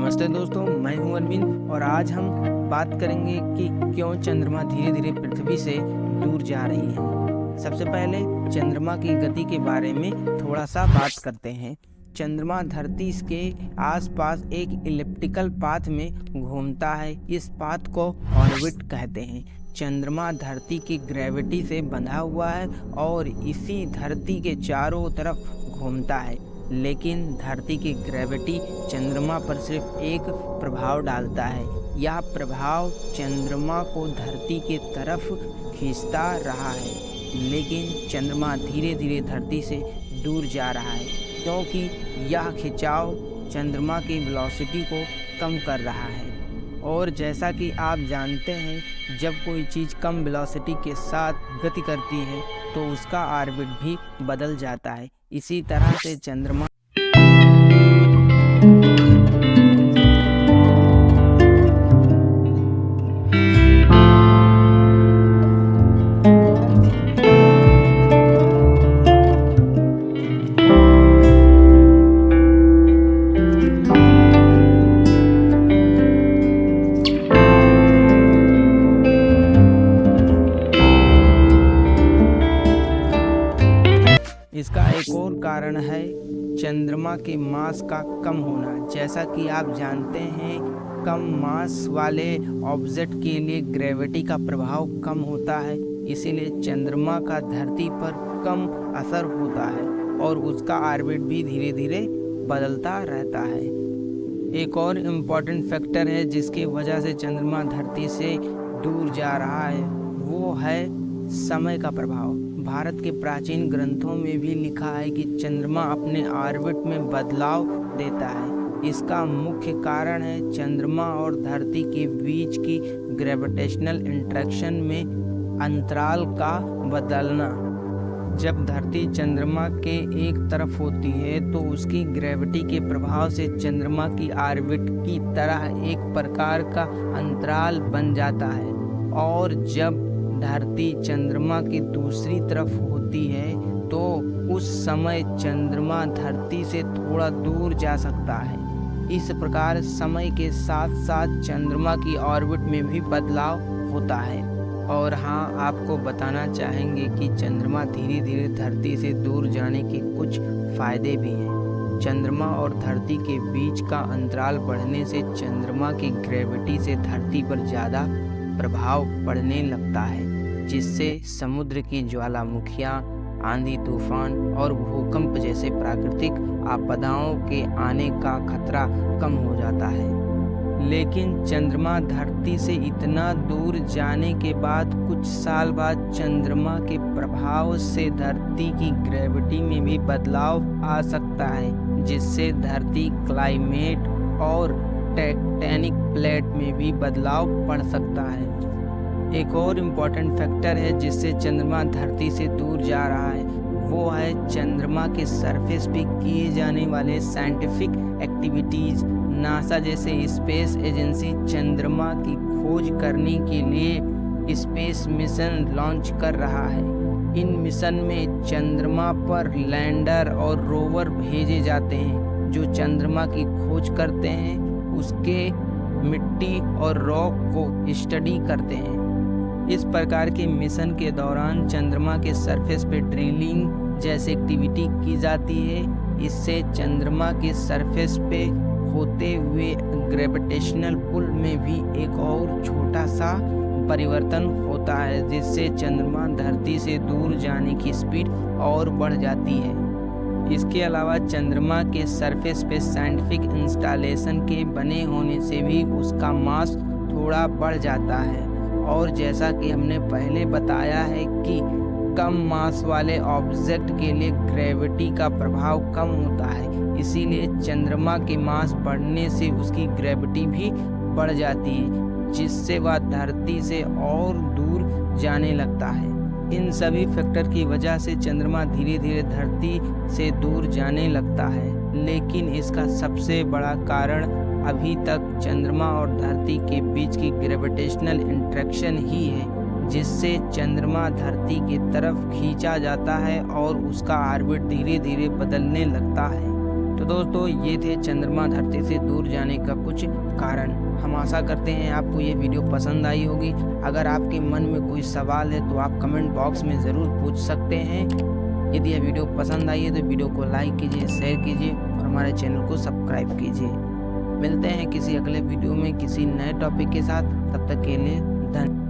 नमस्ते दोस्तों, मैं हूं अरविंद और आज हम बात करेंगे कि क्यों चंद्रमा धीरे धीरे पृथ्वी से दूर जा रही है। सबसे पहले चंद्रमा की गति के बारे में थोड़ा सा बात करते हैं। चंद्रमा धरती के आसपास एक इलिप्टिकल पाथ में घूमता है। इस पाथ को ऑर्बिट कहते हैं। चंद्रमा धरती की ग्रेविटी से बंधा हुआ है और इसी धरती के चारों तरफ घूमता है, लेकिन धरती की ग्रेविटी चंद्रमा पर सिर्फ एक प्रभाव डालता है। यह प्रभाव चंद्रमा को धरती के तरफ खींचता रहा है, लेकिन चंद्रमा धीरे धीरे धरती से दूर जा रहा है क्योंकि यह खिंचाव चंद्रमा की वेलोसिटी को कम कर रहा है। और जैसा कि आप जानते हैं, जब कोई चीज़ कम वेलोसिटी के साथ गति करती है तो उसका ऑर्बिट भी बदल जाता है। इसी तरह से चंद्रमा इसका एक और कारण है चंद्रमा के मास का कम होना। जैसा कि आप जानते हैं, कम मास वाले ऑब्जेक्ट के लिए ग्रेविटी का प्रभाव कम होता है, इसीलिए चंद्रमा का धरती पर कम असर होता है और उसका ऑर्बिट भी धीरे धीरे बदलता रहता है। एक और इम्पॉर्टेंट फैक्टर है जिसकी वजह से चंद्रमा धरती से दूर जा रहा है, वो है समय का प्रभाव। भारत के प्राचीन ग्रंथों में भी लिखा है कि चंद्रमा अपने ऑर्बिट में बदलाव देता है। इसका मुख्य कारण है चंद्रमा और धरती के बीच की ग्रेविटेशनल इंटरेक्शन में अंतराल का बदलना। जब धरती चंद्रमा के एक तरफ होती है तो उसकी ग्रेविटी के प्रभाव से चंद्रमा की ऑर्बिट की तरह एक प्रकार का अंतराल बन जाता है, और जब धरती चंद्रमा की दूसरी तरफ होती है तो उस समय चंद्रमा धरती से थोड़ा दूर जा सकता है। इस प्रकार समय के साथ साथ चंद्रमा की ऑर्बिट में भी बदलाव होता है। और हाँ, आपको बताना चाहेंगे कि चंद्रमा धीरे धीरे धरती से दूर जाने के कुछ फायदे भी हैं। चंद्रमा और धरती के बीच का अंतराल बढ़ने से चंद्रमा की ग्रेविटी से धरती पर ज़्यादा प्रभाव पड़ने लगता है, जिससे समुद्र की ज्वालामुखियाँ, आंधी तूफान और भूकंप जैसे प्राकृतिक आपदाओं के आने का खतरा कम हो जाता है। लेकिन चंद्रमा धरती से इतना दूर जाने के बाद कुछ साल बाद चंद्रमा के प्रभाव से धरती की ग्रेविटी में भी बदलाव आ सकता है, जिससे धरती क्लाइमेट और टेक्टोनिक प्लेट में भी बदलाव पड़ सकता है। एक और इम्पॉर्टेंट फैक्टर है जिससे चंद्रमा धरती से दूर जा रहा है, वो है चंद्रमा के सरफेस पे किए जाने वाले साइंटिफिक एक्टिविटीज़। नासा जैसे स्पेस एजेंसी चंद्रमा की खोज करने के लिए स्पेस मिशन लॉन्च कर रहा है। इन मिशन में चंद्रमा पर लैंडर और रोवर भेजे जाते हैं जो चंद्रमा की खोज करते हैं, उसके मिट्टी और रॉक को स्टडी करते हैं। इस प्रकार के मिशन के दौरान चंद्रमा के सरफेस पे ड्रिलिंग जैसी एक्टिविटी की जाती है। इससे चंद्रमा के सरफेस पे होते हुए ग्रेविटेशनल पुल में भी एक और छोटा सा परिवर्तन होता है, जिससे चंद्रमा धरती से दूर जाने की स्पीड और बढ़ जाती है। इसके अलावा चंद्रमा के सरफेस पे साइंटिफिक इंस्टॉलेशन के बने होने से भी उसका मास थोड़ा बढ़ जाता है। और जैसा कि हमने पहले बताया है कि कम मास वाले ऑब्जेक्ट के लिए ग्रेविटी का प्रभाव कम होता है, इसीलिए चंद्रमा के मास बढ़ने से उसकी ग्रेविटी भी बढ़ जाती है, जिससे वह धरती से और दूर जाने लगता है। इन सभी फैक्टर की वजह से चंद्रमा धीरे धीरे धरती से दूर जाने लगता है, लेकिन इसका सबसे बड़ा कारण अभी तक चंद्रमा और धरती के बीच की ग्रेविटेशनल इंटरेक्शन ही है, जिससे चंद्रमा धरती की तरफ खींचा जाता है और उसका ऑर्बिट धीरे धीरे बदलने लगता है। तो दोस्तों ये थे चंद्रमा धरती से दूर जाने का कुछ कारण। हम आशा करते हैं आपको ये वीडियो पसंद आई होगी। अगर आपके मन में कोई सवाल है तो आप कमेंट बॉक्स में ज़रूर पूछ सकते हैं। यदि यह वीडियो पसंद आई है तो वीडियो को लाइक कीजिए, शेयर कीजिए और हमारे चैनल को सब्सक्राइब कीजिए। मिलते हैं किसी अगले वीडियो में किसी नए टॉपिक के साथ। तब तक के लिए धन्यवाद।